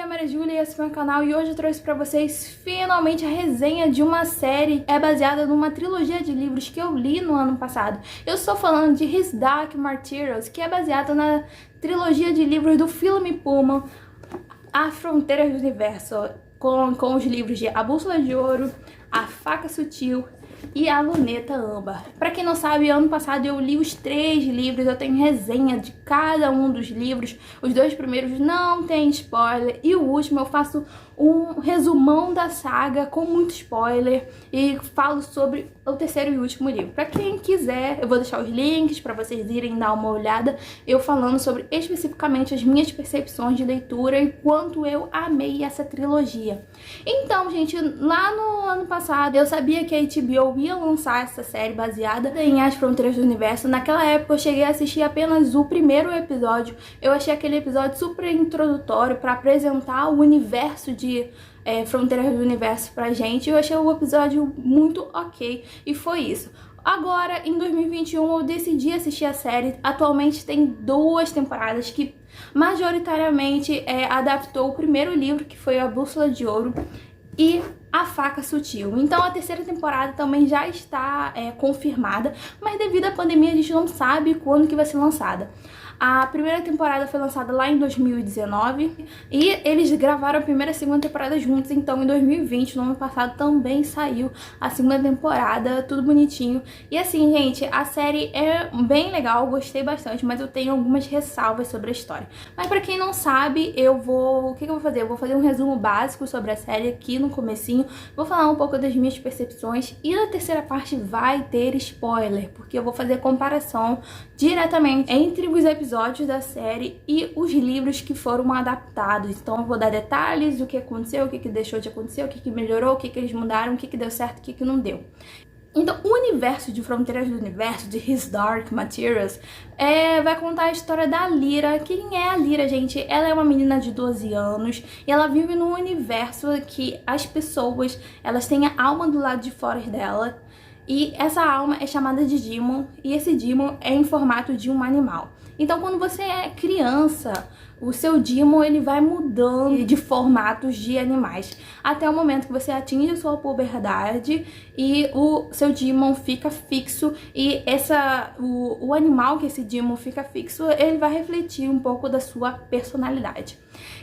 é a Maria Júlia e esse é o meu canal e hoje eu trouxe pra vocês finalmente a resenha de uma série baseada numa trilogia de livros que eu li no ano passado. Eu estou falando de His Dark Materials, que é baseada na trilogia de livros do Philip Pullman, A Fronteira do Universo, com os livros de A Bússola de Ouro, A Faca Sutil e A Luneta Âmbar. Pra quem não sabe, ano passado eu li os 3 livros, eu tenho resenha de cada um dos livros. Os 2 primeiros não tem spoiler e o último eu faço um resumão da saga com muito spoiler e falo sobre o 3º e último livro. Pra quem quiser, eu vou deixar os links pra vocês irem dar uma olhada, eu falando sobre especificamente as minhas percepções de leitura e quanto eu amei essa trilogia. Então, gente, lá no ano passado eu sabia que a HBO ia lançar essa série baseada em As Fronteiras do Universo. Naquela época eu cheguei a assistir apenas o primeiro episódio. Eu achei aquele episódio super introdutório para apresentar o universo de Fronteiras do Universo pra gente. Eu achei o episódio muito ok e foi isso. Agora, em 2021, eu decidi assistir a série. Atualmente tem 2 temporadas que majoritariamente adaptou o primeiro livro, que foi A Bússola de Ouro, e A Faca Sutil. Então a 3ª temporada também já está confirmada, mas devido à pandemia a gente não sabe quando que vai ser lançada. A primeira temporada foi lançada lá em 2019 e eles gravaram a primeira e a 2ª temporada juntos, então em 2020, no ano passado, também saiu a 2ª temporada, tudo bonitinho. E assim, gente, a série é bem legal, gostei bastante, mas eu tenho algumas ressalvas sobre a história. Mas pra quem não sabe, o que eu vou fazer? Eu vou fazer um resumo básico sobre a série aqui no comecinho, vou falar um pouco das minhas percepções e na 3ª parte vai ter spoiler, porque eu vou fazer comparação diretamente entre os episódios da série e os livros que foram adaptados. Então eu vou dar detalhes do que aconteceu, o que deixou de acontecer, o que melhorou, o que eles mudaram, o que deu certo, o que não deu. Então, o universo de Fronteiras do Universo, de His Dark Materials, vai contar a história da Lyra. Quem é a Lyra, gente? Ela é uma menina de 12 anos e ela vive num universo que as pessoas, elas têm a alma do lado de fora dela. E essa alma é chamada de Demon, e esse Demon é em formato de um animal. Então, quando você é criança, o seu Demon ele vai mudando de formatos de animais, até o momento que você atinge a sua puberdade e o seu Demon fica fixo, e o animal que esse Demon fica fixo, ele vai refletir um pouco da sua personalidade.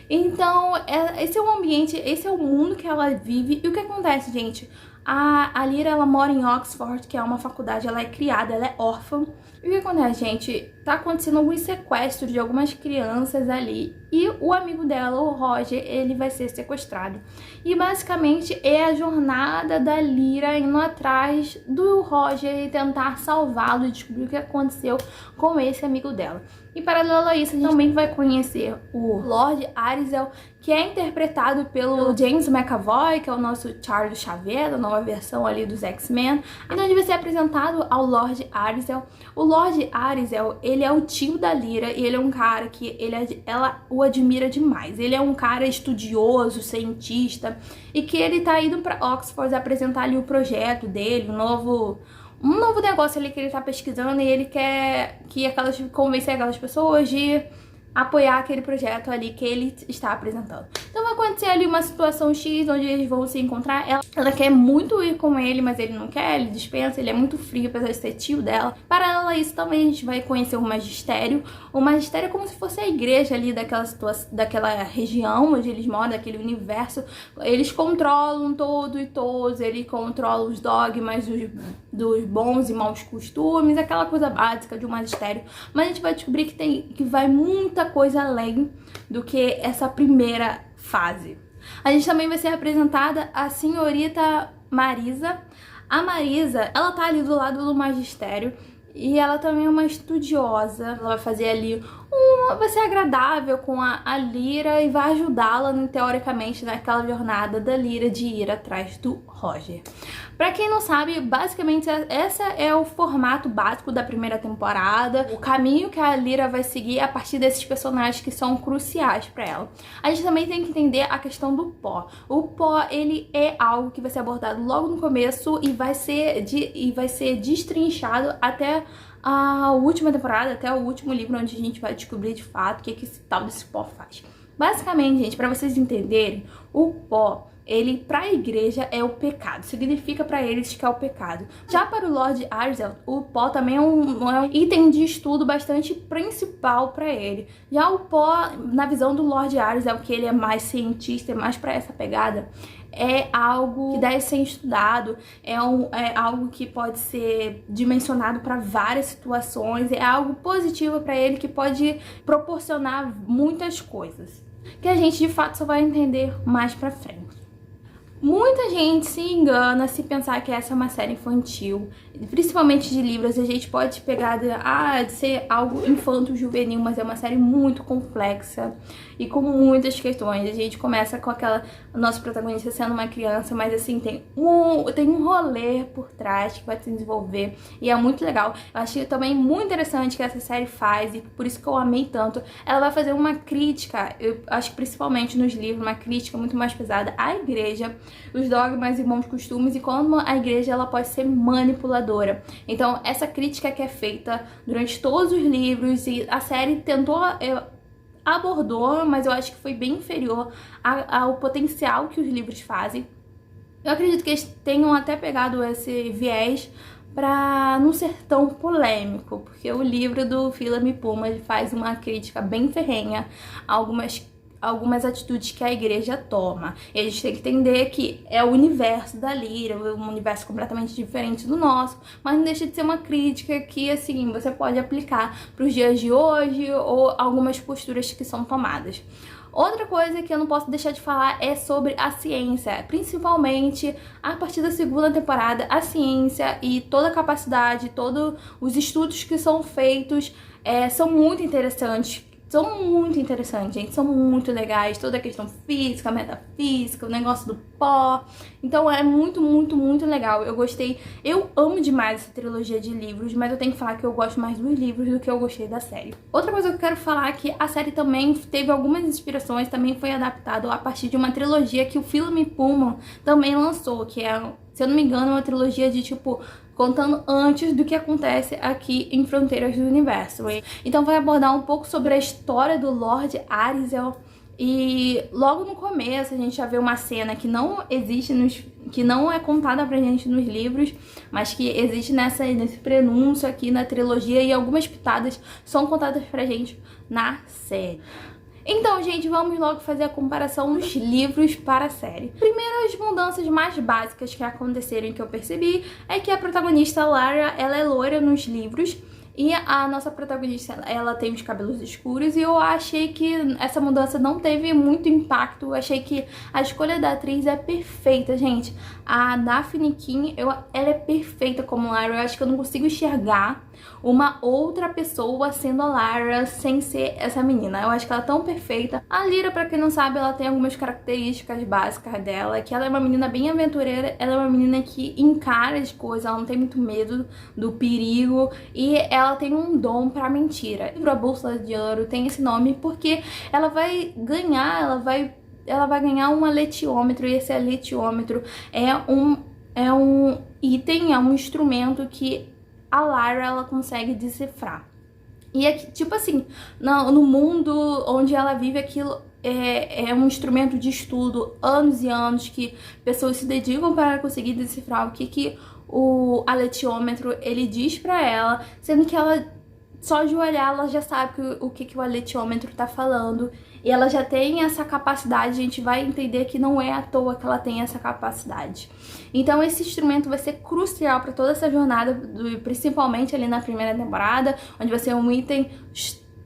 Então, esse é o ambiente, esse é o mundo que ela vive. E o que acontece, gente? A Lyra, ela mora em Oxford, que é uma faculdade, ela é criada, ela é órfã. E o que acontece, gente? Tá acontecendo alguns sequestros de algumas crianças ali. E o amigo dela, o Roger, ele vai ser sequestrado. E basicamente é a jornada da Lyra indo atrás do Roger e tentar salvá-lo e descobrir o que aconteceu com esse amigo dela. E paralelo a isso, a gente também vai conhecer o Lord Arizel, que é interpretado pelo James McAvoy, que é o nosso Charles Xavier, da nova versão ali dos X-Men. Então a gente vai ser apresentado ao Lord Arizel. O Lord Arizel, ele é o tio da Lyra e ele é um cara que ela o admira demais. Ele é um cara estudioso, cientista, e que ele tá indo pra Oxford apresentar ali o projeto dele, um novo negócio ali que ele tá pesquisando, e ele quer convencer aquelas pessoas de apoiar aquele projeto ali que ele está apresentando. Então vai acontecer ali uma situação X onde eles vão se encontrar. Ela quer muito ir com ele, mas ele não quer, ele dispensa, ele é muito frio, apesar de ser tio dela. Paralelo a isso também a gente vai conhecer o magistério. O magistério é como se fosse a igreja ali daquela região onde eles moram, daquele universo. Eles controlam todo e todos, ele controla os dogmas dos bons e maus costumes, aquela coisa básica de um magistério. Mas a gente vai descobrir que vai muita coisa além do que essa primeira fase. A gente também vai ser apresentada a senhorita Marisa. A Marisa, ela tá ali do lado do magistério e ela também é uma estudiosa. Ela vai fazer ali vai ser agradável com a Lyra e vai ajudá-la, teoricamente, naquela jornada da Lyra de ir atrás do Roger. Pra quem não sabe, basicamente esse é o formato básico da primeira temporada, o caminho que a Lyra vai seguir a partir desses personagens que são cruciais pra ela. A gente também tem que entender a questão do pó. O pó, ele é algo que vai ser abordado logo no começo e vai ser destrinchado até a última temporada, até o último livro, onde a gente vai descobrir de fato o que esse tal desse pó faz. Basicamente, gente, pra vocês entenderem, o pó, ele pra igreja é o pecado, significa pra eles que é o pecado. Já para o Lord Arzel, o pó também é um item de estudo bastante principal pra ele. Já o pó, na visão do Lord Arzel, que ele é mais cientista, é mais pra essa pegada, é algo que deve ser estudado, é algo que pode ser dimensionado para várias situações, é algo positivo para ele que pode proporcionar muitas coisas, que a gente de fato só vai entender mais pra frente. Muita gente se engana se pensar que essa é uma série infantil, principalmente de livros. A gente pode pegar de ser algo infanto-juvenil, mas é uma série muito complexa e com muitas questões. A gente começa com nosso protagonista sendo uma criança, mas assim, tem um rolê por trás que vai se desenvolver e é muito legal. Eu achei também muito interessante que essa série faz, e por isso que eu amei tanto. Ela vai fazer uma crítica, eu acho que principalmente nos livros, uma crítica muito mais pesada à igreja, os dogmas e bons costumes, e como a igreja ela pode ser manipuladora. Então essa crítica que é feita durante todos os livros, e a série abordou, mas eu acho que foi bem inferior ao potencial que os livros fazem. Eu acredito que eles tenham até pegado esse viés pra não ser tão polêmico, porque o livro do Philip Pullman faz uma crítica bem ferrenha a algumas atitudes que a igreja toma. E a gente tem que entender que é o universo da Lyra, um universo completamente diferente do nosso, mas não deixa de ser uma crítica que, assim, você pode aplicar para os dias de hoje ou algumas posturas que são tomadas. Outra coisa que eu não posso deixar de falar é sobre a ciência, principalmente a partir da segunda temporada. A ciência e toda a capacidade, todos os estudos que são feitos são muito interessantes. São muito interessantes, gente, são muito legais, toda a questão física, metafísica, o negócio do pó. Então é muito, muito, muito legal. Eu gostei, eu amo demais essa trilogia de livros, mas eu tenho que falar que eu gosto mais dos livros do que eu gostei da série. Outra coisa que eu quero falar é que a série também teve algumas inspirações, também foi adaptado a partir de uma trilogia que o Philip Pullman também lançou, que é, se eu não me engano, uma trilogia de tipo contando antes do que acontece aqui em Fronteiras do Universo. Então vai abordar um pouco sobre a história do Lord Arzel, e logo no começo a gente já vê uma cena que não existe que não é contada pra gente nos livros, mas que existe nesse prenúncio aqui na trilogia, e algumas pitadas são contadas pra gente na série. Então, gente, vamos logo fazer a comparação dos livros para a série. Primeiro, as mudanças mais básicas que aconteceram e que eu percebi é que a protagonista Lara, ela é loira nos livros, e a nossa protagonista, ela tem os cabelos escuros, e eu achei que essa mudança não teve muito impacto. Eu achei que a escolha da atriz é perfeita, gente. A Daphne King, ela é perfeita como Lara. Eu acho que eu não consigo enxergar uma outra pessoa sendo a Lara sem ser essa menina. Eu acho que ela é tão perfeita. A Lyra, pra quem não sabe, ela tem algumas características básicas dela, que ela é uma menina bem aventureira, ela é uma menina que encara as coisas, ela não tem muito medo do perigo, e ela tem um dom pra mentira. A Bússola de Ouro tem esse nome porque ela vai ganhar um aletiômetro, e esse aletiômetro é um item, é um instrumento que a Lara, ela consegue decifrar. E é que, tipo assim, no mundo onde ela vive, aquilo é um instrumento de estudo, anos e anos, que pessoas se dedicam para conseguir decifrar o que o aletiômetro ele diz pra ela, sendo que ela, só de olhar, ela já sabe o que o aletiômetro tá falando. E ela já tem essa capacidade, a gente vai entender que não é à toa que ela tem essa capacidade. Então esse instrumento vai ser crucial para toda essa jornada, principalmente ali na primeira temporada, onde vai ser um item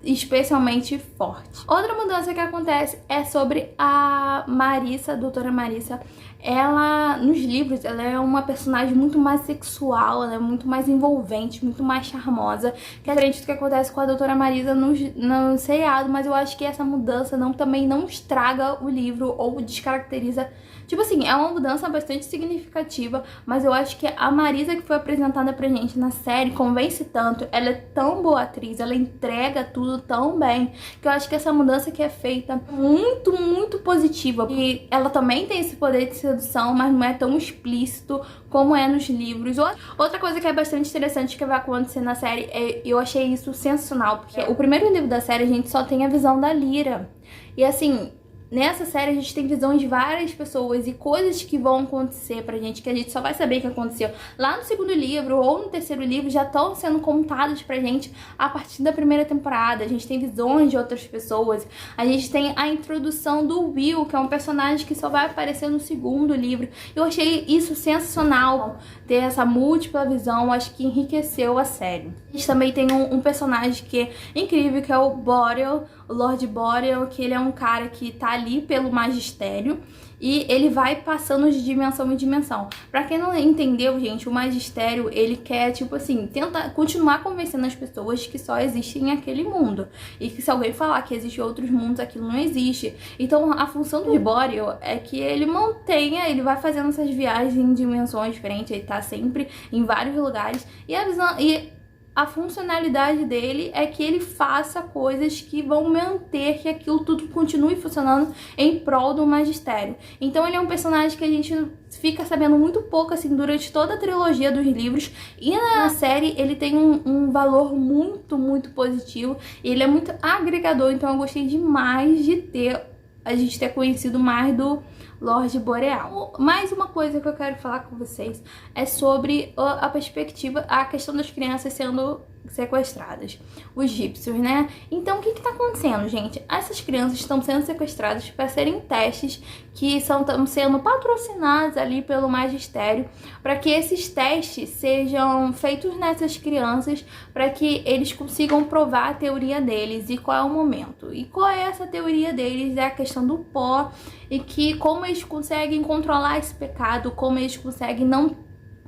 especialmente forte. Outra mudança que acontece é sobre a Marissa, a doutora Marissa. Ela, nos livros, ela é uma personagem muito mais sexual, ela é muito mais envolvente, muito mais charmosa, que é diferente do que acontece com a doutora Marisa no seriado, mas eu acho que essa mudança também não estraga o livro ou descaracteriza. Tipo assim, é uma mudança bastante significativa, mas eu acho que a Marisa que foi apresentada pra gente na série convence tanto, ela é tão boa atriz, ela entrega tudo tudo tão bem, que eu acho que essa mudança que é feita é muito positiva. E ela também tem esse poder de sedução, mas não é tão explícito como é nos livros. Outra coisa que é bastante interessante que vai acontecer na série, eu achei isso sensacional, porque o primeiro livro da série a gente só tem a visão da Lyra. E assim, nessa série a gente tem visões de várias pessoas e coisas que vão acontecer pra gente, que a gente só vai saber que aconteceu lá no segundo livro ou no terceiro livro, já estão sendo contadas pra gente a partir da primeira temporada. A gente tem visões de outras pessoas, a gente tem a introdução do Will, que é um personagem que só vai aparecer no segundo livro. Eu achei isso sensacional, ter essa múltipla visão, acho que enriqueceu a série. A gente também tem um personagem que é incrível, que é o Boreal, o Lord Boreal, que ele é um cara que tá ali pelo magistério e ele vai passando de dimensão em dimensão. Pra quem não entendeu, gente, o magistério, ele quer, tipo assim, tentar continuar convencendo as pessoas que só existem aquele mundo. E que se alguém falar que existem outros mundos, aquilo não existe. Então, a função do Boreal é que ele mantenha, ele vai fazendo essas viagens em dimensões diferentes, ele tá sempre em vários lugares. A funcionalidade dele é que ele faça coisas que vão manter que aquilo tudo continue funcionando em prol do magistério. Então ele é um personagem que a gente fica sabendo muito pouco assim durante toda a trilogia dos livros, e na série ele tem um valor muito positivo, ele é muito agregador, então eu gostei demais de a gente ter conhecido mais do Lorde Boreal. Mais uma coisa que eu quero falar com vocês é sobre a perspectiva, a questão das crianças sendo sequestradas, os gípsios, né? Então, o que tá acontecendo, gente? Essas crianças estão sendo sequestradas para serem testes que estão sendo patrocinados ali pelo magistério, para que esses testes sejam feitos nessas crianças, para que eles consigam provar a teoria deles. E qual é o momento? E qual é essa teoria deles? É a questão do pó, e que como eles conseguem controlar esse pecado, como eles conseguem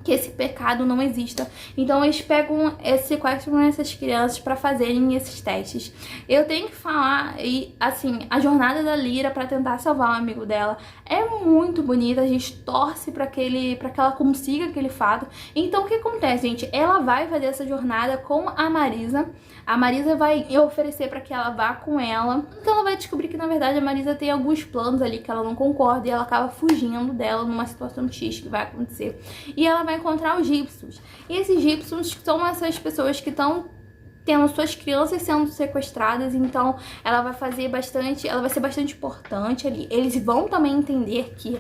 que esse pecado não exista. Então eles pegam sequestram essas crianças para fazerem esses testes. Eu tenho que falar, e assim, a jornada da Lyra para tentar salvar o amigo dela é muito bonita. A gente torce para que ela consiga aquele fato. Então o que acontece, gente? Ela vai fazer essa jornada com a Marisa. A Marisa vai oferecer para que ela vá com ela. Então ela vai descobrir que na verdade a Marisa tem alguns planos ali que ela não concorda, e ela acaba fugindo dela numa situação X que vai acontecer. E ela vai encontrar os gípsios. E esses gípsios são essas pessoas que estão tendo suas crianças sendo sequestradas, então ela vai ser bastante importante ali. Eles vão também entender que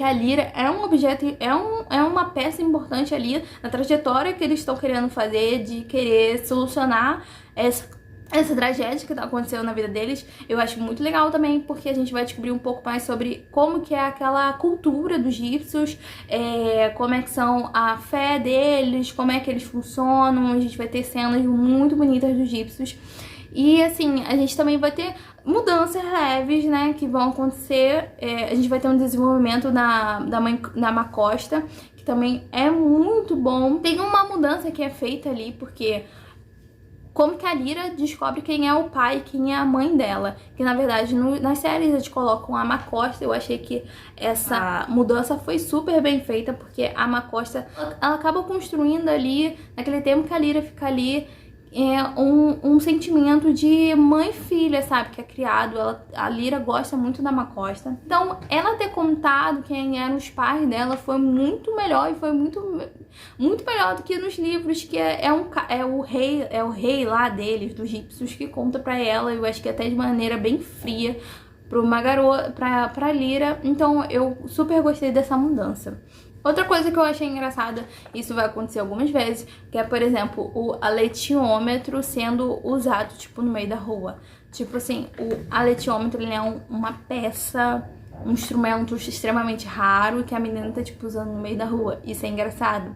a Lyra é um objeto, é uma peça importante ali na trajetória que eles estão querendo fazer, de querer solucionar essa tragédia que tá acontecendo na vida deles. Eu acho muito legal também, porque a gente vai descobrir um pouco mais sobre como que é aquela cultura dos gípsios, como é que são a fé deles, como é que eles funcionam. A gente vai ter cenas muito bonitas dos gípsios. E assim, a gente também vai ter mudanças leves, né, que vão acontecer. A gente vai ter um desenvolvimento da Macosta, que também é muito bom. Tem uma mudança que é feita ali, porque como que a Lyra descobre quem é o pai e quem é a mãe dela. Que na verdade nas séries eles colocam a Macosta. Eu achei que essa mudança foi super bem feita, porque a Macosta ela acaba construindo ali, naquele tempo que a Lyra fica ali, um sentimento de mãe e filha, sabe? Que é criado. A Lyra gosta muito da Macosta. Então, ela ter contado quem eram os pais dela foi muito melhor, e foi muito melhor do que nos livros, que é o rei lá deles, dos gípsios, que conta pra ela. Eu acho que até de maneira bem fria pra uma garota, pra Lyra. Então, eu super gostei dessa mudança. Outra coisa que eu achei engraçada, isso vai acontecer algumas vezes, que é, por exemplo, o aletiômetro sendo usado, tipo, no meio da rua. Tipo assim, o aletiômetro, ele é uma peça, um instrumento extremamente raro que a menina tá, tipo, usando no meio da rua. Isso é engraçado.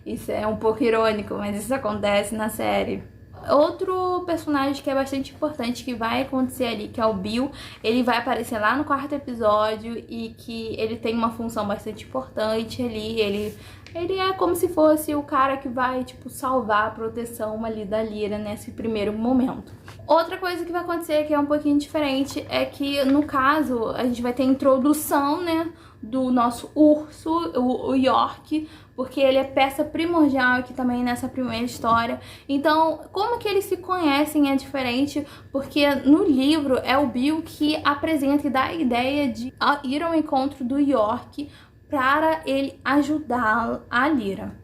Isso é um pouco irônico, mas isso acontece na série. Outro personagem que é bastante importante, que vai acontecer ali, que é o Bill. Ele vai aparecer lá no 4º episódio, e que ele tem uma função bastante importante ali. Ele Ele é como se fosse o cara que vai, tipo, salvar a proteção ali da Lyra nesse primeiro momento. Outra coisa que vai acontecer, que é um pouquinho diferente, é que, no caso, a gente vai ter a introdução, né, do nosso urso, o York, porque ele é peça primordial aqui também nessa primeira história. Então, como que eles se conhecem é diferente, porque no livro é o Bill que apresenta e dá a ideia de ir ao encontro do York para ele ajudar a Lyra.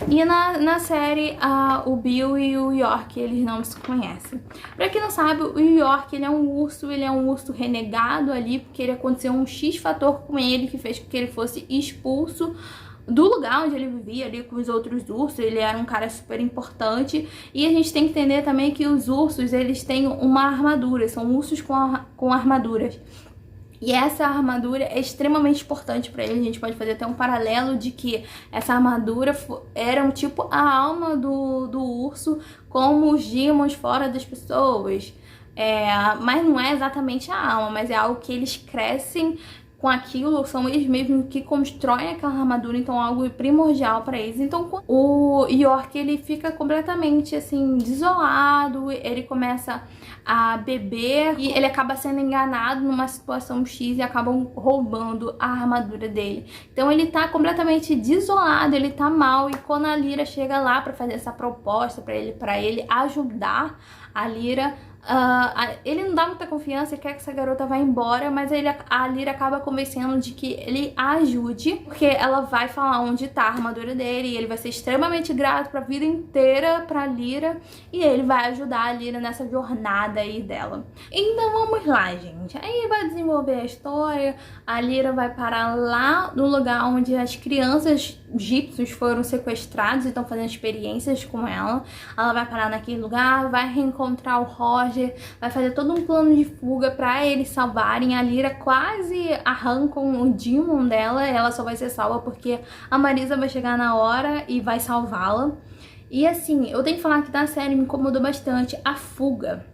E na série, o Bill e o York, eles não se conhecem. Pra quem não sabe, o York, ele é um urso renegado ali, porque ele aconteceu um X-fator com ele, que fez com que ele fosse expulso do lugar onde ele vivia ali com os outros ursos. Ele era um cara super importante. E a gente tem que entender também que os ursos, eles têm uma armadura, são ursos com armaduras. E essa armadura é extremamente importante para ele. A gente pode fazer até um paralelo de que essa armadura era um tipo a alma do urso, como os demons fora das pessoas. Mas não é exatamente a alma, mas é algo que eles crescem com aquilo, são eles mesmos que constroem aquela armadura, então é algo primordial para eles. Então o York, ele fica completamente assim desolado, ele começa a beber e ele acaba sendo enganado numa situação X e acabam roubando a armadura dele. Então ele tá completamente desolado, ele tá mal, e quando a Lyra chega lá para fazer essa proposta para ele ajudar a Lyra, ele não dá muita confiança e quer que essa garota vá embora, mas a Lyra acaba convencendo de que ele a ajude, porque ela vai falar onde tá a armadura dele e ele vai ser extremamente grato pra vida inteira pra Lyra, e ele vai ajudar a Lyra nessa jornada aí dela. Então vamos lá, gente. Aí vai desenvolver a história, a Lyra vai parar lá no lugar onde as crianças egípcios foram sequestrados e estão fazendo experiências com ela. Ela vai parar naquele lugar, vai reencontrar o Roger, vai fazer todo um plano de fuga pra eles salvarem. A Lyra quase arrancam o Demon dela, ela só vai ser salva porque a Marisa vai chegar na hora e vai salvá-la. E assim, eu tenho que falar que na série me incomodou bastante a fuga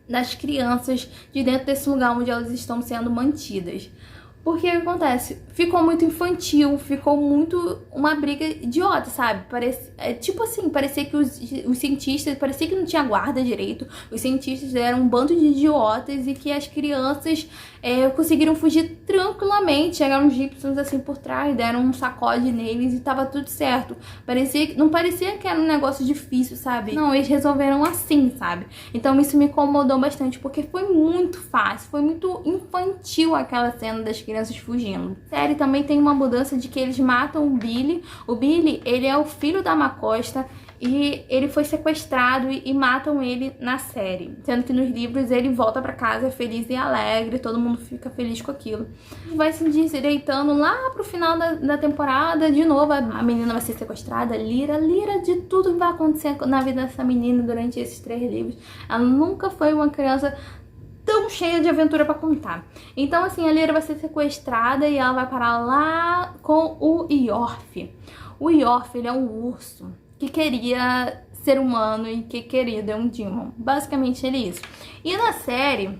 das crianças de dentro desse lugar onde elas estão sendo mantidas. Porque o que acontece? Ficou muito infantil, ficou muito uma briga idiota, sabe? Tipo assim, parecia que os cientistas, parecia que não tinha guarda direito. Os cientistas eram um bando de idiotas e que as crianças conseguiram fugir tranquilamente. Chegaram os egípcios assim por trás, deram um sacode neles e tava tudo certo. Não parecia que era um negócio difícil, sabe? Não, eles resolveram assim, sabe? Então isso me incomodou bastante, porque foi muito fácil, foi muito infantil aquela cena das crianças fugindo. A série também tem uma mudança de que eles matam o Billy. O Billy, ele é o filho da Macosta e ele foi sequestrado e matam ele na série. Sendo que nos livros ele volta pra casa feliz e alegre, todo mundo fica feliz com aquilo. Vai se endireitando lá pro final da temporada, de novo a menina vai ser sequestrada, Lyra de tudo que vai acontecer na vida dessa menina durante esses 3 livros. Ela nunca foi uma criança tão cheia de aventura pra contar. Então assim, a Lyra vai ser sequestrada e ela vai parar lá com o Iorf. O Iorf, ele é um urso que queria ser humano e que queria ser um Demon. Basicamente ele é isso. E na série,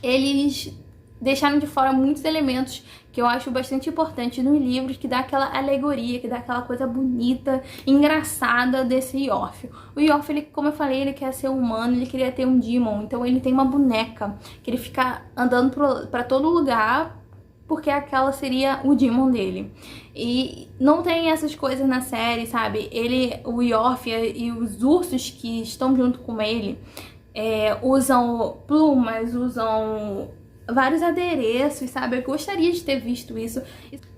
eles deixaram de fora muitos elementos que eu acho bastante importante nos livros, que dá aquela alegoria, que dá aquela coisa bonita, engraçada desse Iorf. O Iorf, ele, como eu falei, ele quer ser humano, ele queria ter um Demon, então ele tem uma boneca que ele fica andando pra todo lugar, porque aquela seria o Demon dele. E não tem essas coisas na série, sabe? O Iorf e os ursos que estão junto com ele usam plumas, usam vários adereços, sabe? Eu gostaria de ter visto isso,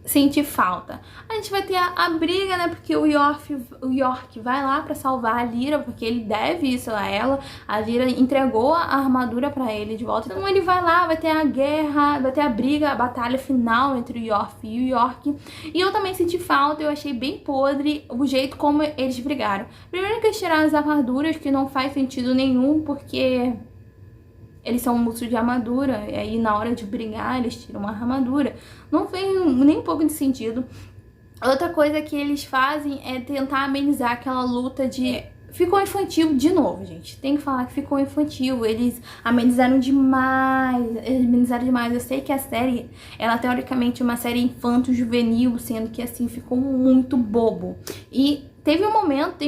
senti falta. A gente vai ter a briga, né? Porque o York vai lá pra salvar a Lyra, porque ele deve isso a ela. A Lyra entregou a armadura pra ele de volta. Então ele vai lá, vai ter a guerra, vai ter a briga, a batalha final entre o York e o York. E eu também senti falta, eu achei bem podre o jeito como eles brigaram. Primeiro que eles tiraram as armaduras, que não faz sentido nenhum, porque eles são um urso de armadura, e aí na hora de brigar eles tiram a armadura. Não fez nem um pouco de sentido. Outra coisa que eles fazem é tentar amenizar aquela luta de ficou infantil de novo, gente. Tem que falar que ficou infantil. Eles amenizaram demais. Eu sei que a série, ela teoricamente é uma série infanto-juvenil, sendo que assim ficou muito bobo. E teve um momento,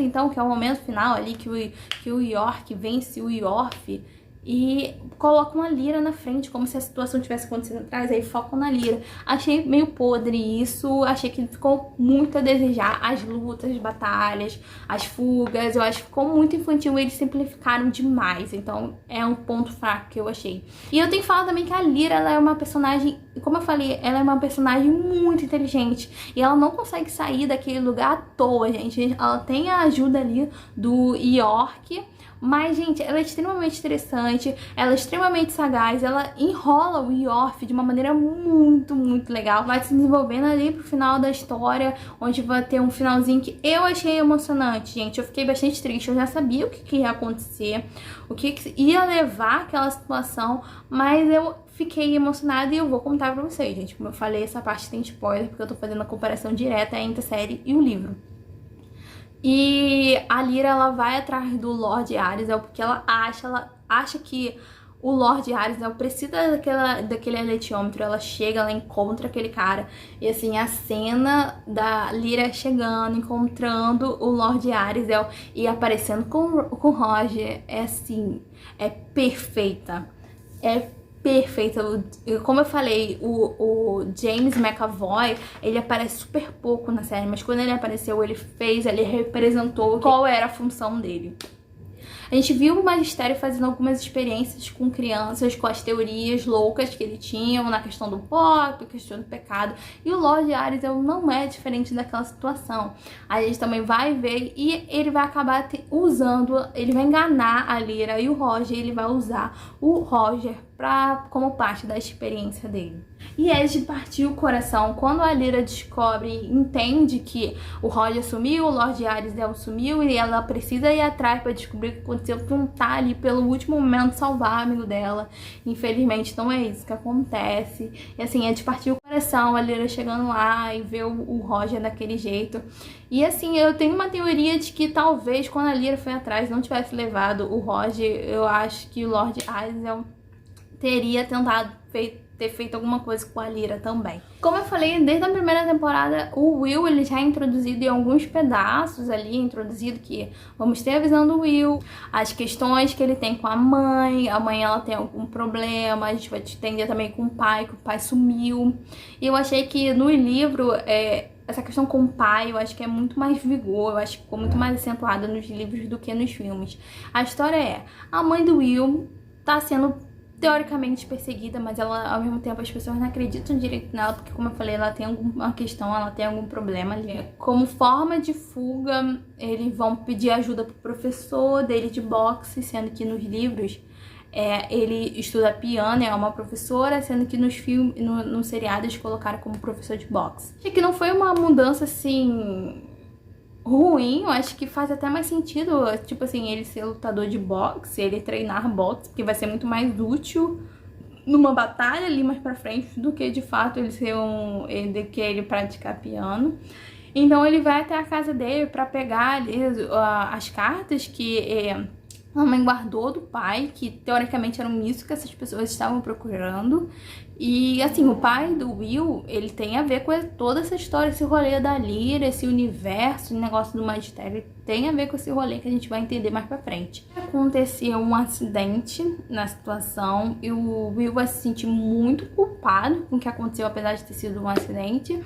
então, que é o momento final ali, que o York vence o Yorf e coloca uma Lyra na frente, como se a situação tivesse acontecido atrás, aí focam na Lyra. Achei meio podre isso, achei que ficou muito a desejar. As lutas, as batalhas, as fugas, eu acho que ficou muito infantil, eles simplificaram demais, então é um ponto fraco que eu achei. E eu tenho que falar também que a Lyra, ela é uma personagem, como eu falei, ela é uma personagem muito inteligente, e ela não consegue sair daquele lugar à toa, gente. Ela tem a ajuda ali do York, mas, gente, ela é extremamente interessante, ela é extremamente sagaz, ela enrola o Yorf de uma maneira muito, muito legal. Vai se desenvolvendo ali pro final da história, onde vai ter um finalzinho que eu achei emocionante, gente. Eu fiquei bastante triste, eu já sabia o que ia acontecer, o que ia levar aquela situação, mas eu fiquei emocionada e eu vou contar pra vocês, gente. Como eu falei, essa parte tem spoiler, porque eu tô fazendo a comparação direta entre a série e o livro. E a Lyra, ela vai atrás do Lord Aryzel porque ela acha que o Lord Aryzel precisa daquele eletiômetro. Ela chega, ela encontra aquele cara. E assim, a cena da Lyra chegando, encontrando o Lord Aryzel e aparecendo com o Roger é assim, é perfeita. É perfeita. Como eu falei, o James McAvoy, ele aparece super pouco na série, mas quando ele apareceu, ele representou qual era a função dele. A gente viu o Magistério fazendo algumas experiências com crianças, com as teorias loucas que ele tinha na questão do pop, questão do pecado. E o Lord Aryzel não é diferente daquela situação. A gente também vai ver e ele vai acabar usando, ele vai enganar a Lyra e o Roger, ele vai usar o Roger como parte da experiência dele. E é de partir o coração quando a Lyra descobre e entende que o Roger sumiu, o Lord Aryzel sumiu e ela precisa ir atrás para descobrir o que aconteceu, tentar ali pelo último momento salvar o amigo dela. Infelizmente não é isso que acontece. E assim, é de partir o coração a Lyra chegando lá e ver o Roger daquele jeito. E assim, eu tenho uma teoria de que talvez quando a Lyra foi atrás não tivesse levado o Roger, eu acho que o Lord Aryzel teria tentado ter feito alguma coisa com a Lyra também. Como eu falei, desde a primeira temporada, o Will, ele já é introduzido em alguns pedaços ali, introduzido que vamos ter a visão do Will, as questões que ele tem com a mãe ela tem algum problema, a gente vai entender também com o pai, que o pai sumiu. E eu achei que no livro, essa questão com o pai, eu acho que é muito mais vigor, eu acho que ficou muito mais acentuada nos livros do que nos filmes. A história é, a mãe do Will tá sendo teoricamente perseguida, mas ela, ao mesmo tempo, as pessoas não acreditam direito nela, porque, como eu falei, ela tem alguma questão, ela tem algum problema ali. Como forma de fuga, eles vão pedir ajuda pro professor dele de boxe, sendo que nos livros ele estuda piano, é uma professora, sendo que nos filmes, no seriado, eles colocaram como professor de boxe. Achei que não foi uma mudança, assim, ruim, eu acho que faz até mais sentido, tipo assim, ele ser lutador de boxe, ele treinar boxe, porque vai ser muito mais útil numa batalha ali mais pra frente do que de fato ele ser do que ele praticar piano. Então ele vai até a casa dele pra pegar ali as cartas que a mãe guardou do pai, que teoricamente eram isso que essas pessoas estavam procurando. E assim, o pai do Will, ele tem a ver com toda essa história, esse rolê da Lyra, esse universo, o negócio do magistério, tem a ver com esse rolê que a gente vai entender mais pra frente. Aconteceu um acidente na situação e o Will vai se sentir muito culpado com o que aconteceu, apesar de ter sido um acidente.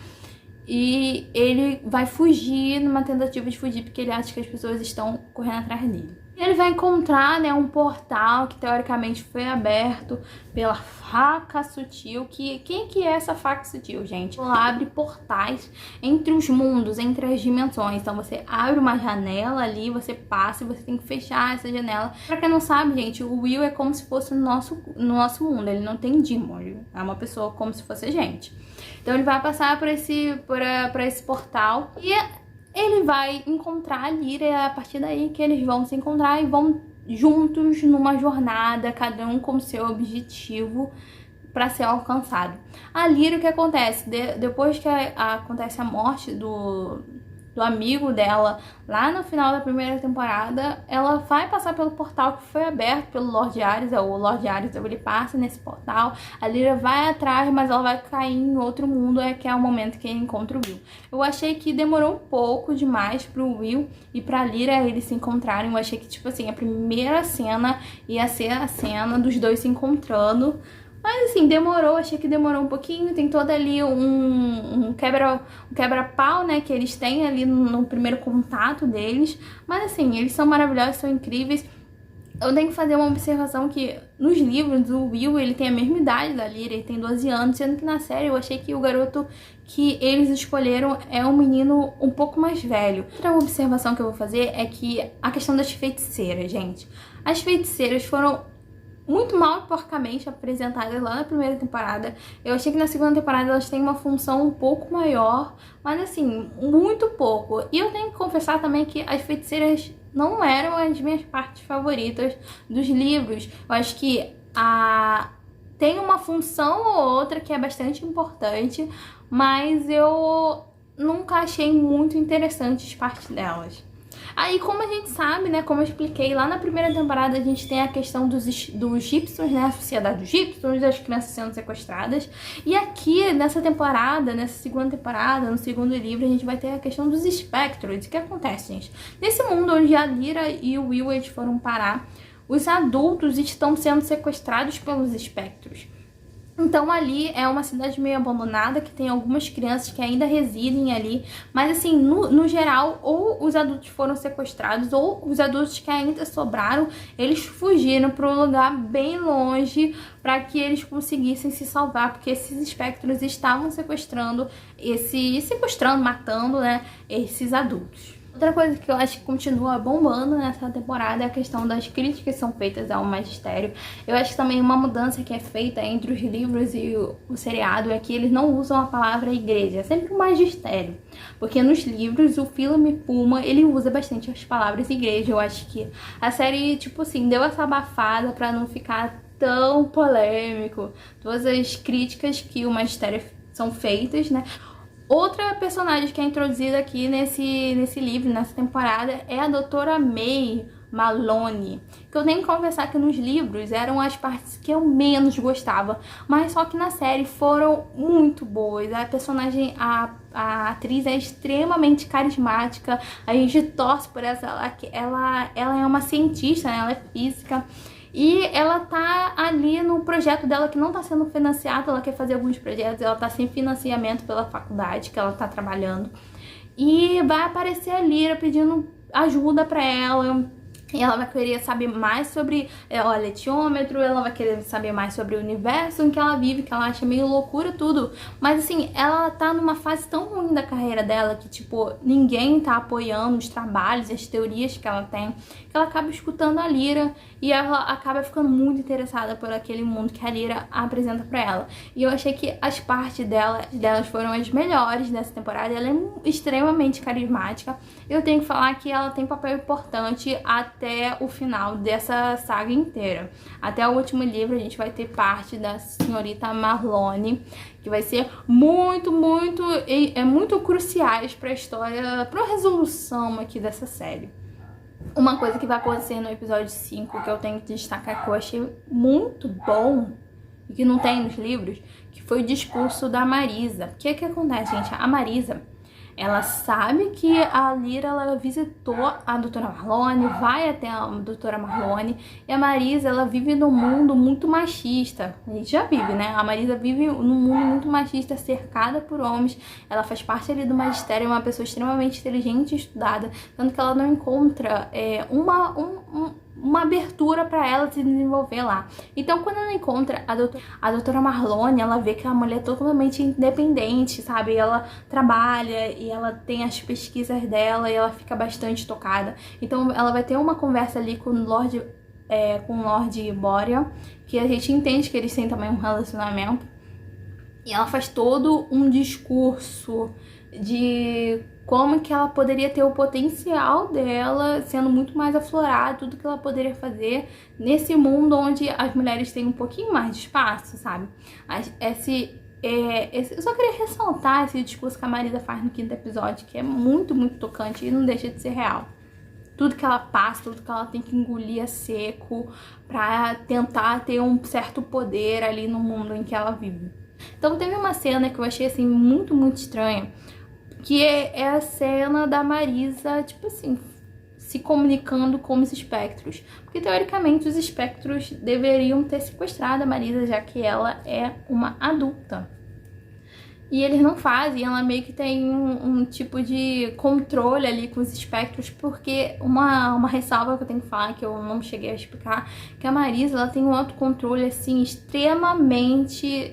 E ele vai fugir, numa tentativa de fugir, porque ele acha que as pessoas estão correndo atrás dele. E ele vai encontrar, né, um portal que teoricamente foi aberto pela faca sutil. Quem que é essa faca sutil, gente? Ela abre portais entre os mundos, entre as dimensões. Então você abre uma janela ali, você passa e você tem que fechar essa janela. Pra quem não sabe, gente, o Will é como se fosse no nosso mundo. Ele não tem demon, ele é uma pessoa como se fosse a gente. Então ele vai passar por esse portal e ele vai encontrar a Lyra, e é a partir daí que eles vão se encontrar e vão juntos numa jornada, cada um com seu objetivo para ser alcançado. A Lyra, o que acontece? Depois que acontece a morte do do amigo dela lá no final da primeira temporada, ela vai passar pelo portal que foi aberto pelo Lord Ares. O Lord Ares, ele passa nesse portal, a Lyra vai atrás, mas ela vai cair em outro mundo, que é o momento que ele encontra o Will. Eu achei que demorou um pouco demais pro Will e pra Lyra eles se encontrarem. Eu achei que, tipo assim, a primeira cena ia ser a cena dos dois se encontrando. Mas assim, demorou, achei que demorou um pouquinho. Tem todo ali um quebra-pau, né, que eles têm ali no primeiro contato deles. Mas assim, eles são maravilhosos, são incríveis. Eu tenho que fazer uma observação que nos livros o Will, ele tem a mesma idade da Lyra, ele tem 12 anos, sendo que na série eu achei que o garoto que eles escolheram é um menino um pouco mais velho. Outra observação que eu vou fazer é que a questão das feiticeiras, gente. As feiticeiras foram muito mal e porcamente apresentadas lá na primeira temporada. Eu achei que na segunda temporada elas têm uma função um pouco maior, mas assim, muito pouco. E eu tenho que confessar também que as feiticeiras não eram as minhas partes favoritas dos livros. Eu acho que tem uma função ou outra que é bastante importante, mas eu nunca achei muito interessantes parte delas. Aí, como a gente sabe, né, como eu expliquei, lá na primeira temporada a gente tem a questão dos Gypsons, né, a sociedade dos Gypsons, das crianças sendo sequestradas. E aqui, nessa temporada, nessa segunda temporada, no segundo livro, a gente vai ter a questão dos espectros. O que acontece, gente? Nesse mundo onde a Lyra e o Will eles foram parar, os adultos estão sendo sequestrados pelos espectros. Então ali é uma cidade meio abandonada, que tem algumas crianças que ainda residem ali, mas assim, no geral, ou os adultos foram sequestrados, ou os adultos que ainda sobraram, eles fugiram para um lugar bem longe para que eles conseguissem se salvar, porque esses espectros estavam sequestrando, matando, né, esses adultos. Outra coisa que eu acho que continua bombando nessa temporada é a questão das críticas que são feitas ao magistério. Eu acho que também uma mudança que é feita entre os livros e o seriado é que eles não usam a palavra igreja, é sempre o magistério. Porque nos livros, o filme Puma, ele usa bastante as palavras igreja. Eu acho que a série, tipo assim, deu essa abafada pra não ficar tão polêmico. Todas as críticas que o magistério são feitas, né? Outra personagem que é introduzida aqui nesse livro, nessa temporada, é a doutora May Malone, que eu tenho que confessar que nos livros eram as partes que eu menos gostava, mas só que na série foram muito boas. A personagem, a atriz é extremamente carismática, a gente torce por ela é uma cientista, né? Ela é física. E ela tá ali no projeto dela que não tá sendo financiado, ela quer fazer alguns projetos, ela tá sem financiamento pela faculdade que ela tá trabalhando. E vai aparecer a Lyra pedindo ajuda pra ela. E ela vai querer saber mais sobre o letiômetro, ela vai querer saber mais sobre o universo em que ela vive, que ela acha meio loucura tudo. Mas assim, ela tá numa fase tão ruim da carreira dela que, tipo, ninguém tá apoiando os trabalhos, as teorias que ela tem, que ela acaba escutando a Lyra e ela acaba ficando muito interessada por aquele mundo que a Lyra apresenta pra ela. E eu achei que as partes delas foram as melhores dessa temporada. Ela é extremamente carismática. Eu tenho que falar que ela tem papel importante até o final dessa saga inteira. Até o último livro a gente vai ter parte da senhorita Malone, que vai ser muito cruciais para a história, para a resolução aqui dessa série. Uma coisa que vai acontecer no episódio 5, que eu tenho que destacar, que eu achei muito bom, e que não tem nos livros, que foi o discurso da Marisa. O que acontece, gente? A Marisa, ela sabe que a Lyra, ela visitou a doutora Malone, vai até a doutora Malone, e a Marisa, ela vive num mundo muito machista. A gente já vive, né? A Marisa vive num mundo muito machista, cercada por homens. Ela faz parte ali do magistério, é uma pessoa extremamente inteligente e estudada, tanto que ela não encontra uma abertura para ela se desenvolver lá. Então, quando ela encontra a doutora Malone, ela vê que a mulher é totalmente independente, sabe? Ela trabalha e ela tem as pesquisas dela e ela fica bastante tocada. Então, ela vai ter uma conversa ali com o Lord Boreal, que a gente entende que eles têm também um relacionamento. E ela faz todo um discurso de como que ela poderia ter o potencial dela sendo muito mais aflorado, tudo que ela poderia fazer nesse mundo onde as mulheres têm um pouquinho mais de espaço, sabe? eu só queria ressaltar esse discurso que a Marisa faz no 5º episódio, que é muito, muito tocante e não deixa de ser real. Tudo que ela passa, tudo que ela tem que engolir a seco pra tentar ter um certo poder ali no mundo em que ela vive. Então teve uma cena que eu achei assim muito, muito estranha, que é a cena da Marisa, tipo assim, se comunicando com os espectros. Porque teoricamente os espectros deveriam ter sequestrado a Marisa, já que ela é uma adulta. E eles não fazem, ela meio que tem um tipo de controle ali com os espectros, porque uma ressalva que eu tenho que falar, que eu não cheguei a explicar, que a Marisa, ela tem um autocontrole, assim, extremamente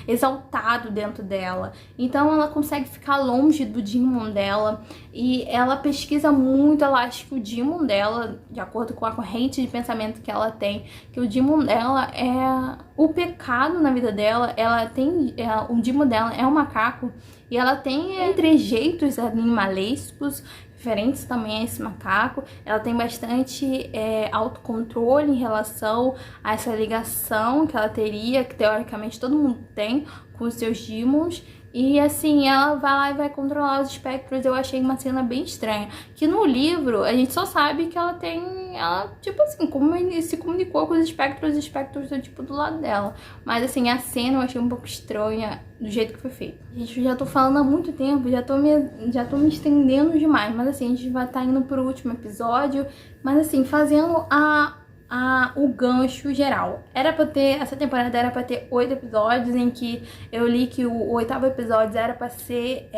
exaltado dentro dela. Então ela consegue ficar longe do demon dela, e ela pesquisa muito, ela acha que o demon dela, de acordo com a corrente de pensamento que ela tem, que o demon dela é o pecado na vida dela. Ela tem, o demon dela é um macaco, e ela tem trejeitos animalescos diferentes também a esse macaco. Ela tem bastante autocontrole em relação a essa ligação que ela teria, que teoricamente todo mundo tem, com os seus demons. E assim, ela vai lá e vai controlar os espectros. Eu achei uma cena bem estranha, que no livro a gente só sabe que ela tipo assim, como se comunicou com os espectros estão tipo do lado dela. Mas assim, a cena eu achei um pouco estranha do jeito que foi feito. Gente, eu já tô falando há muito tempo, já tô me estendendo demais. Mas assim, a gente vai estar indo pro último episódio, mas assim, fazendo o gancho geral. Essa temporada era pra ter 8 episódios, em que eu li que o 8º episódio era pra ser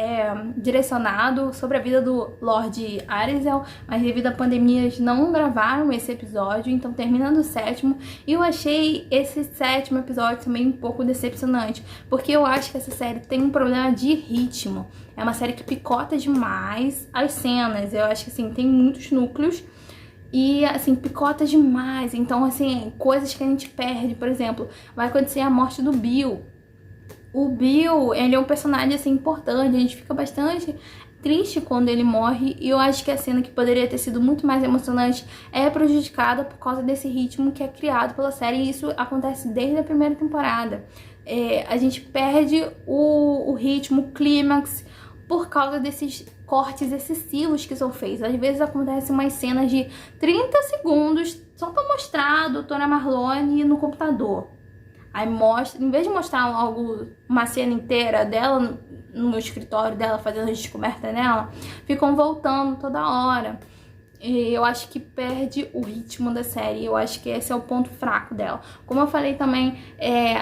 direcionado sobre a vida do Lord Aryzel, mas devido à pandemia eles não gravaram esse episódio, então terminando o 7º, e eu achei esse 7º episódio também um pouco decepcionante, porque eu acho que essa série tem um problema de ritmo. É uma série que picota demais as cenas. Eu acho que assim, tem muitos núcleos e, assim, picota demais. Então, assim, coisas que a gente perde. Por exemplo, vai acontecer a morte do Bill. O Bill, ele é um personagem, assim, importante. A gente fica bastante triste quando ele morre. E eu acho que a cena que poderia ter sido muito mais emocionante é prejudicada por causa desse ritmo que é criado pela série. E isso acontece desde a primeira temporada. A gente perde o ritmo, o clímax, por causa desses cortes excessivos que são feitos. Às vezes acontecem umas cenas de 30 segundos só pra mostrar a doutora Marlone no computador. Aí mostra, em vez de mostrar uma cena inteira dela no escritório dela, fazendo a descoberta dela, ficam voltando toda hora. E eu acho que perde o ritmo da série. Eu acho que esse é o ponto fraco dela. Como eu falei também,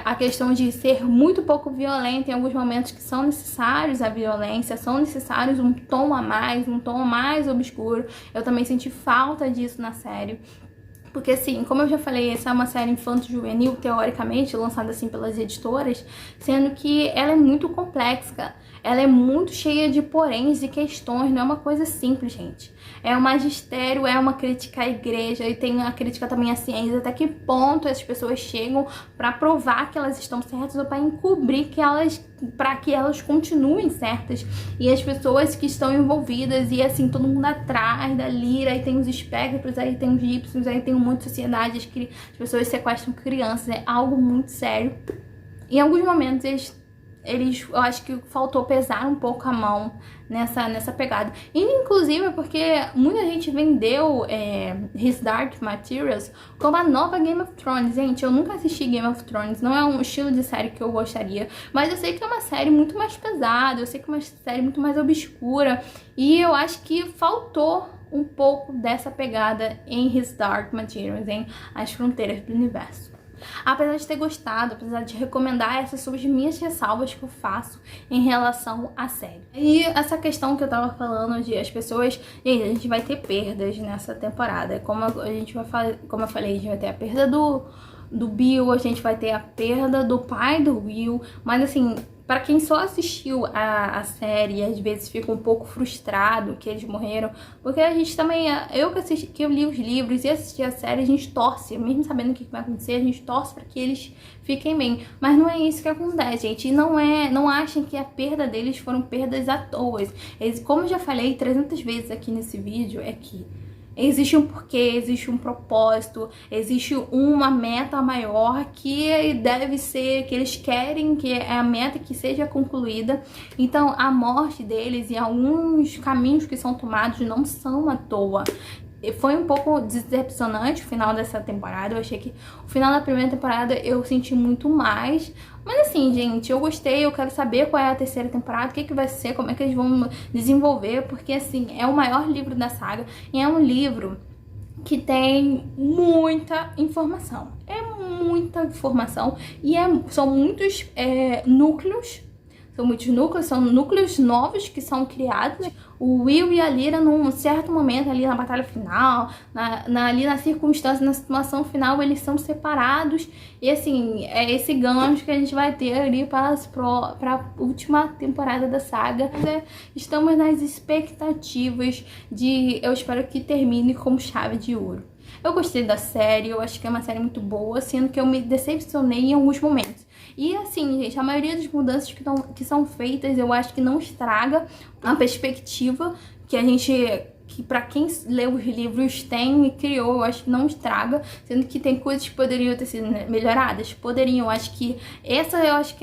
a questão de ser muito pouco violenta em alguns momentos que são necessários a violência, são necessários um tom a mais, um tom mais obscuro. Eu também senti falta disso na série. Porque assim, como eu já falei, essa é uma série infanto-juvenil, teoricamente, lançada assim pelas editoras, sendo que ela é muito complexa. Ela é muito cheia de poréns e questões, não é uma coisa simples, gente. É um magistério, é uma crítica à igreja, e tem a crítica também à ciência, até que ponto essas pessoas chegam para provar que elas estão certas ou para encobrir para que elas continuem certas. E as pessoas que estão envolvidas, e assim, todo mundo atrás da Lyra, aí tem os espectros, aí tem os gípsios, aí tem um monte de sociedades que as pessoas sequestram crianças. É algo muito sério. Em alguns momentos eu acho que faltou pesar um pouco a mão nessa pegada. E, inclusive, porque muita gente vendeu His Dark Materials como a nova Game of Thrones. Gente, eu nunca assisti Game of Thrones, não é um estilo de série que eu gostaria, mas eu sei que é uma série muito mais pesada, eu sei que é uma série muito mais obscura, e eu acho que faltou um pouco dessa pegada em His Dark Materials, em As Fronteiras do Universo. Apesar de ter gostado, apesar de recomendar, essas são as minhas ressalvas que eu faço em relação à série. E essa questão que eu tava falando de as pessoas... Gente, a gente vai ter perdas nessa temporada. Como eu falei, a gente vai ter a perda do Bill, a gente vai ter a perda do pai do Will, mas assim... Pra quem só assistiu a série, às vezes fica um pouco frustrado que eles morreram, porque a gente também, que eu li os livros e assisti a série, a gente torce, mesmo sabendo o que vai acontecer, a gente torce pra que eles fiquem bem. Mas não é isso que acontece, gente, e não achem que a perda deles foram perdas à toa. Eles, como eu já falei 300 vezes aqui nesse vídeo, é que existe um porquê, existe um propósito, existe uma meta maior que deve ser, que eles querem que é a meta que seja concluída. Então a morte deles e alguns caminhos que são tomados não são à toa. Foi um pouco decepcionante o final dessa temporada. Eu achei que o final da primeira temporada eu senti muito mais. Mas assim, gente, eu gostei. Eu quero saber qual é a terceira temporada, o que vai ser, como é que eles vão desenvolver. Porque assim, é o maior livro da saga e é um livro que tem muita informação. É muita informação e são muitos núcleos. São núcleos novos que são criados. O Will e a Lyra, num certo momento ali na batalha final, ali na circunstância, na situação final, eles são separados. E assim, é esse gancho que a gente vai ter ali para a última temporada da saga. Estamos nas expectativas eu espero que termine com chave de ouro. Eu gostei da série, eu acho que é uma série muito boa, sendo que eu me decepcionei em alguns momentos. E assim, gente, a maioria das mudanças que são feitas, eu acho que não estraga a perspectiva que pra quem leu os livros tem e criou, eu acho que não estraga, sendo que tem coisas que poderiam ter sido melhoradas, poderiam. Eu acho que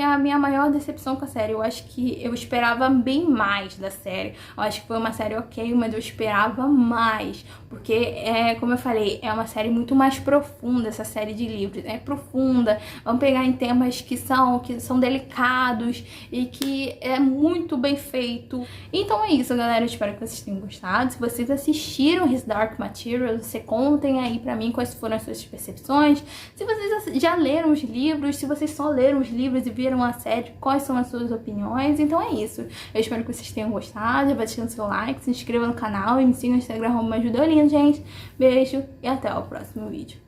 é a minha maior decepção com a série. Eu acho que eu esperava bem mais da série. Eu acho que foi uma série ok, mas eu esperava mais, porque como eu falei, é uma série muito mais profunda. Essa série de livros é profunda, vamos pegar em temas que são delicados e que é muito bem feito. Então é isso, galera, eu espero que vocês tenham gostado. Se vocês assistiram His Dark Materials, você contem aí pra mim quais foram as suas percepções. Se vocês já leram os livros, se vocês só leram os livros e viram a série, quais são as suas opiniões. Então é isso, eu espero que vocês tenham gostado. Já vai deixando seu like, se inscreva no canal e me siga no Instagram, gente. Beijo e até o próximo vídeo.